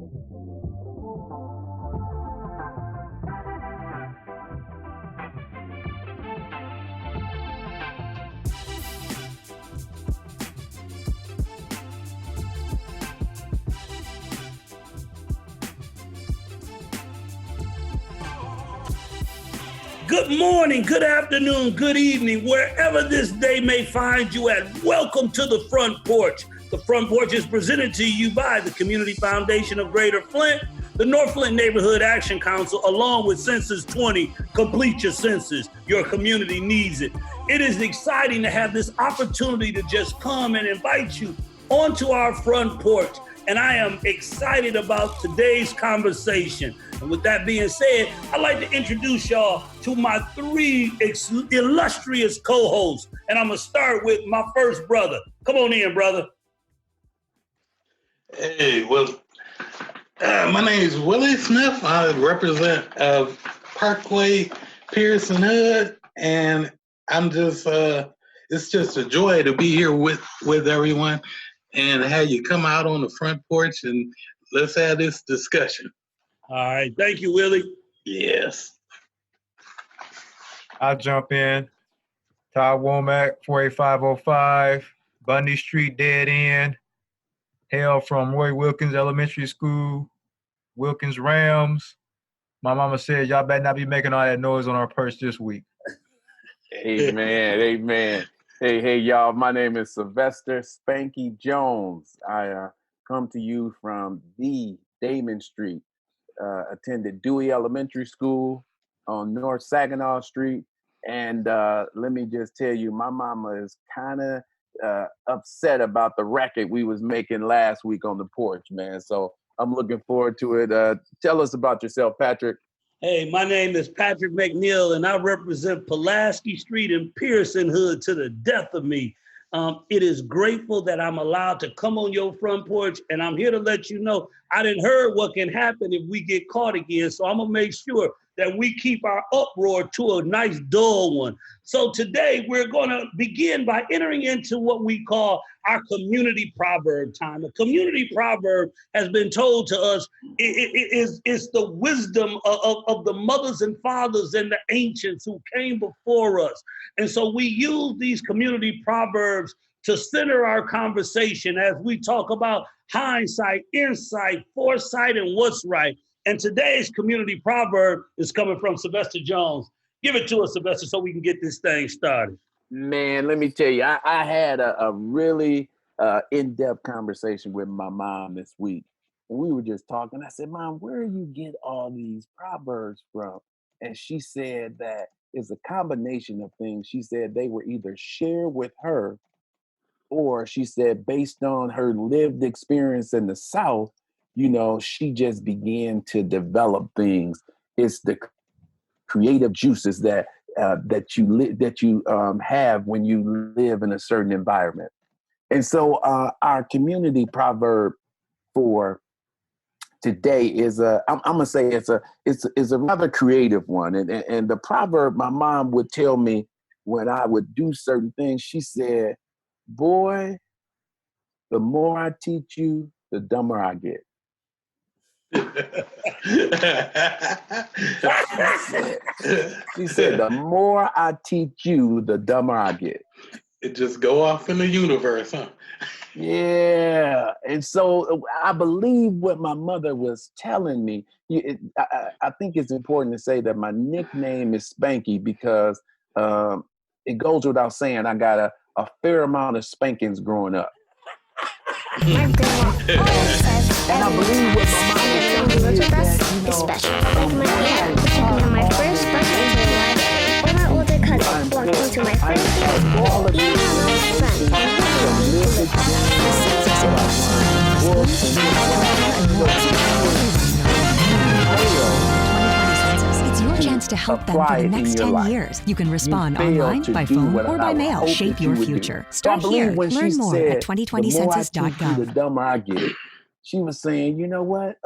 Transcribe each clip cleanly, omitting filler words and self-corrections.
Good morning, good afternoon, good evening, wherever this day may find you at. Welcome to the Front Porch. The Front Porch is presented to you by the Community Foundation of Greater Flint, the North Flint Neighborhood Action Council, along with Census 20. Complete your census. Your community needs it. It is exciting to have this opportunity to just come and invite you onto our front porch. And I am excited about today's conversation. And with that being said, I'd like to introduce y'all to my three illustrious co-hosts. And I'm gonna start with my first brother. Come on in, brother. Hey, well, my name is Willie Smith. I represent Parkway, Pearson Hood, and I'm just, it's just a joy to be here with everyone and have you come out on the front porch and let's have this discussion. All right, thank you, Willie. Yes. I'll jump in. Todd Womack, 48505, Bundy Street Dead End. Hail from Roy Wilkins Elementary School, Wilkins Rams. My mama said, y'all better not be making all that noise on our perch this week. Amen, amen. Hey, y'all. My name is Sylvester Spanky Jones. I come to you from the Damon Street. Attended Dewey Elementary School on North Saginaw Street. And let me just tell you, my mama is kind of upset about the racket we was making last week on the porch, man. So I'm looking forward to it. Tell us about yourself, Patrick. Hey, my name is Patrick McNeil, and I represent Pulaski Street and Pearson Hood to the death of me. It is grateful that I'm allowed to come on your front porch, and I'm here to let you know I didn't heard what can happen if we get caught again, so I'm gonna make sure that we keep our uproar to a nice dull one. So today we're gonna begin by entering into what we call our community proverb time. A community proverb has been told to us is the wisdom of the mothers and fathers and the ancients who came before us. And so we use these community proverbs to center our conversation as we talk about hindsight, insight, foresight, and what's right. And today's community proverb is coming from Sylvester Jones. Give it to us, Sylvester, so we can get this thing started. Man, let me tell you, I had a really in-depth conversation with my mom this week. And we were just talking. I said, Mom, where do you get all these proverbs from? And she said that it's a combination of things. She said they were either shared with her, or she said based on her lived experience in the South, you know, she just began to develop things. It's the creative juices that you have when you live in a certain environment. And so our community proverb for today is I'm gonna say it's a rather creative one. And the proverb my mom would tell me when I would do certain things, she said, boy, the more I teach you, the dumber I get. She said, the more I teach you, the dumber I get. It just go off in the universe, huh? Yeah. And so I believe what my mother was telling me. I think it's important to say that my nickname is Spanky because it goes without saying I got a fair amount of spankings growing up. My grandma always says And I believe what my mom is telling me is that, is special. Like my aunt took me on my first bus to the library, or my older cousin walked into my first year, even when I was friends. It's your chance to help them for the next 10 years. You can respond online, by phone, or by mail. Shape your future. Start here. Learn more at 2020census.gov. The dumber I get. She was saying, you know what?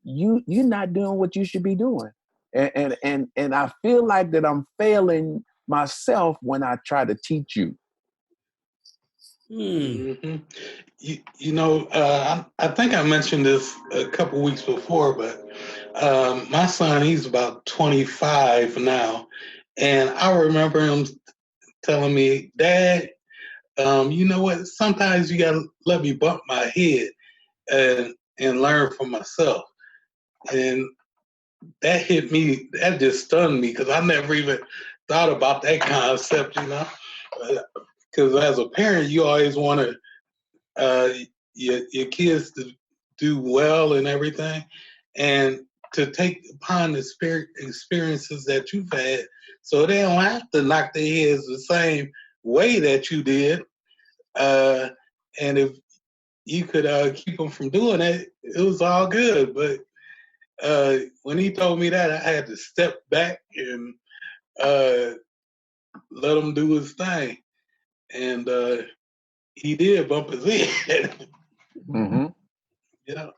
You're not doing what you should be doing. And I feel like that I'm failing myself when I try to teach you. Mm-hmm. You know, I think I mentioned this a couple weeks before, but my son, he's about 25 now. And I remember him telling me, Dad, you know what? Sometimes you got to let me bump my head and learn for myself. And that hit me, that just stunned me because I never even thought about that concept, you know? Because as a parent, you always want to your kids to do well and everything, and to take upon the experiences that you've had, so they don't have to knock their heads the same way that you did. And if you could keep them from doing it, it was all good. But when he told me that, I had to step back and let him do his thing, and he did bump his head. Mm-hmm. Yeah.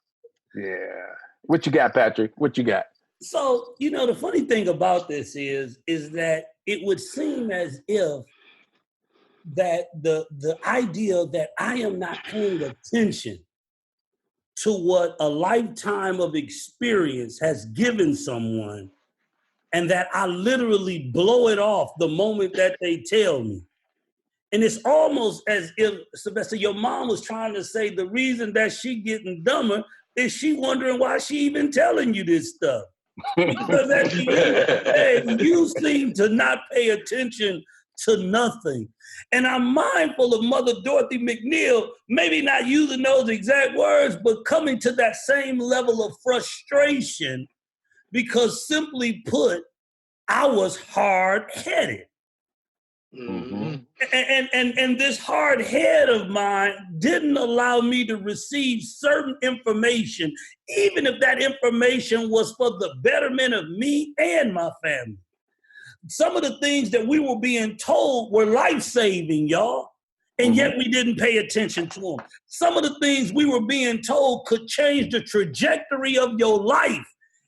Yeah. What you got, Patrick? What you got? So, you know, the funny thing about this is that it would seem as if that the idea that I am not paying attention to what a lifetime of experience has given someone, and that I literally blow it off the moment that they tell me. And it's almost as if, Sylvester, your mom was trying to say the reason that she getting dumber is she wondering why she even telling you this stuff. Because at the end of the day, you seem to not pay attention to nothing. And I'm mindful of Mother Dorothy McNeil, maybe not using those exact words, but coming to that same level of frustration because, simply put, I was hard-headed. Mm-hmm. And this hard head of mine didn't allow me to receive certain information, even if that information was for the betterment of me and my family. Some of the things that we were being told were life-saving, y'all, and yet we didn't pay attention to them. Some of the things we were being told could change the trajectory of your life,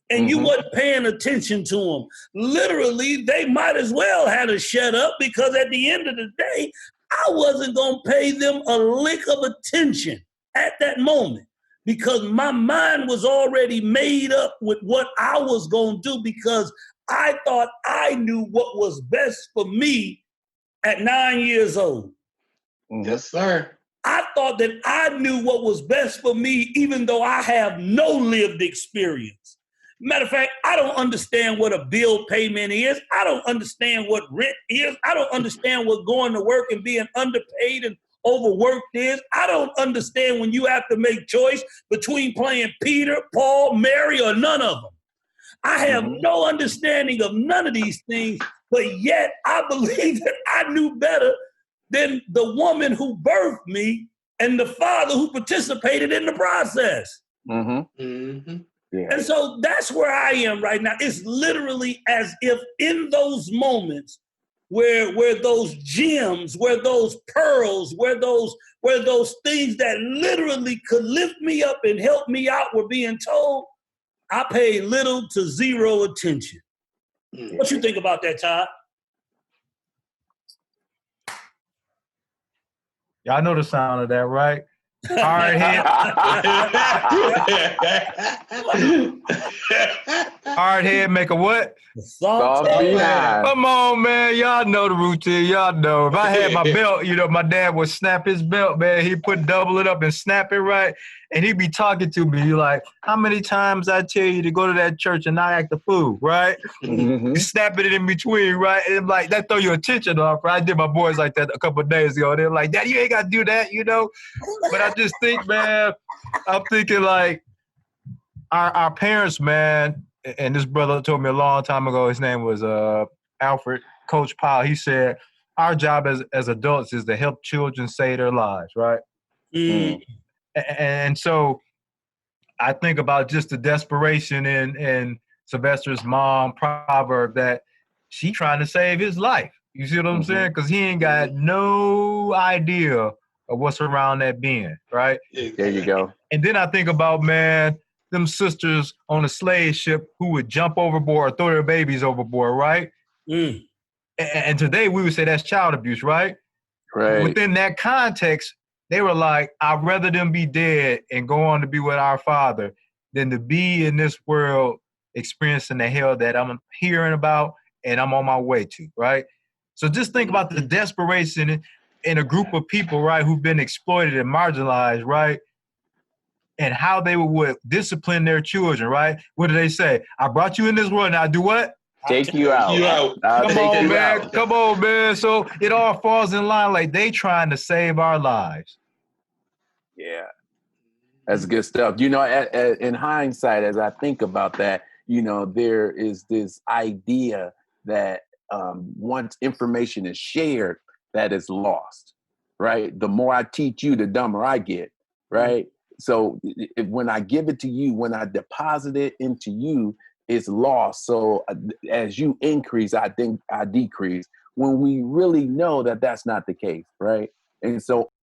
and you wasn't paying attention to them. Literally, they might as well have to shut up, because at the end of the day, I wasn't going to pay them a lick of attention at that moment, because my mind was already made up with what I was going to do, because I thought I knew what was best for me at 9 years old. Yes, sir. I thought that I knew what was best for me, even though I have no lived experience. Matter of fact, I don't understand what a bill payment is. I don't understand what rent is. I don't understand what going to work and being underpaid and overworked is. I don't understand when you have to make choice between playing Peter, Paul, Mary, or none of them. I have no understanding of none of these things, but yet I believe that I knew better than the woman who birthed me and the father who participated in the process. Yeah. And so that's where I am right now. It's literally as if in those moments where those gems, where those pearls, where those things that literally could lift me up and help me out were being told, I paid little to zero attention. What you think about that, Todd? Y'all know the sound of that, right? Hard head make a what? Soft behind. Come on, man. Y'all know the routine. Y'all know. If I had my belt, you know, my dad would snap his belt, man. He'd double it up and snap it right. And he'd be talking to me. He's like, how many times I tell you to go to that church and not act a fool, right? Snapping it in between, right? And like, that throw your attention off, right? I did my boys like that a couple of days ago. They're like, Daddy, you ain't got to do that, you know? But I just think, man, I'm thinking like our parents, man, and this brother told me a long time ago, his name was Alfred, Coach Powell. He said, our job as adults is to help children save their lives, right? And so I think about just the desperation in Sylvester's mom proverb that she trying to save his life. You see what I'm saying? Because he ain't got no idea of what's around that bend, right? There you go. And then I think about, man, them sisters on a slave ship who would jump overboard or throw their babies overboard, right? And today we would say that's child abuse, right? Right. Within that context, They were like, I'd rather them be dead and go on to be with our Father than to be in this world experiencing the hell that I'm hearing about and I'm on my way to, right? So just think about the desperation in a group of people, right, who've been exploited and marginalized, right? And how they would discipline their children, right? What do they say? I brought you in this world, now do what? Take you out. Come on, man. Come on, man. So it all falls in line like they trying to save our lives. Yeah. That's good stuff. You know, in hindsight, as I think about that, you know, there is this idea that once information is shared, that is lost, right? The more I teach you, the dumber I get, right? So when I give it to you, when I deposit it into you, it's lost. So as you increase, I think I decrease. When we really know that that's not the case, right? And so